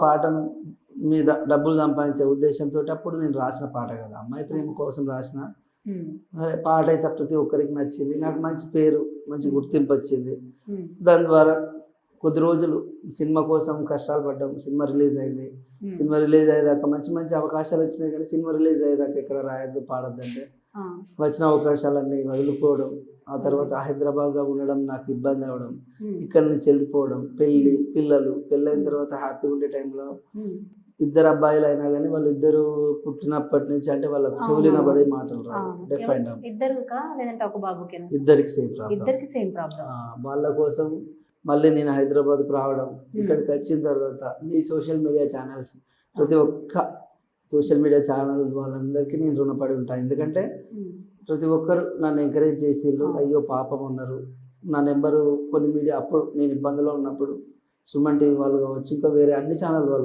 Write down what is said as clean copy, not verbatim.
పాటను మీద డబ్బులు సంపాదించే ఉద్దేశంతో అప్పుడు నేను రాసిన పాట కదా, అమ్మాయి ప్రేమ కోసం రాసిన. అరే పాట అయితే ప్రతి ఒక్కరికి నచ్చింది, నాకు మంచి పేరు మంచి గుర్తింపు వచ్చింది. దాని ద్వారా కొద్ది రోజులు సినిమా కోసం కష్టాలు పడ్డాం. సినిమా రిలీజ్ అయింది. సినిమా రిలీజ్ అయ్యేదాకా మంచి మంచి అవకాశాలు వచ్చినాయి, కానీ సినిమా రిలీజ్ అయ్యేదాకా ఎక్కడ రాయొద్దు పాడొద్దు అంటే వచ్చిన అవకాశాలన్నీ వదులుకోవడం. ఆ తర్వాత హైదరాబాద్లో ఉండడం నాకు ఇబ్బంది అవ్వడం, ఇక్కడి నుంచి వెళ్ళిపోవడం, పిల్లలు పెళ్ళైన తర్వాత హ్యాపీగా ఉండే టైంలో ఇద్దరు అబ్బాయిలు అయినా కానీ వాళ్ళిద్దరూ పుట్టినప్పటి నుంచి అంటే వాళ్ళకి చెవులిన పడే మాటలు రావు, డెఫ్ అండ్ ఇద్దరికి సేమ్ ప్రాబ్లం. వాళ్ళ కోసం మళ్ళీ నేను హైదరాబాద్కు రావడం, ఇక్కడికి వచ్చిన తర్వాత మీ సోషల్ మీడియా ఛానల్స్, ప్రతి ఒక్క సోషల్ మీడియా ఛానల్ వాళ్ళందరికీ నేను రుణపడి ఉంటాను. ఎందుకంటే ప్రతి ఒక్కరు నన్ను ఎంకరేజ్ చేసిళ్ళు. అయ్యో పాపం ఉన్నారు. నా నెంబరు కొన్ని మీడియా అప్పుడు నేను ఇబ్బందిలో ఉన్నప్పుడు సుమన్ టీవీ వాళ్ళు కావచ్చు, ఇంకా వేరే అన్ని ఛానల్ వాళ్ళు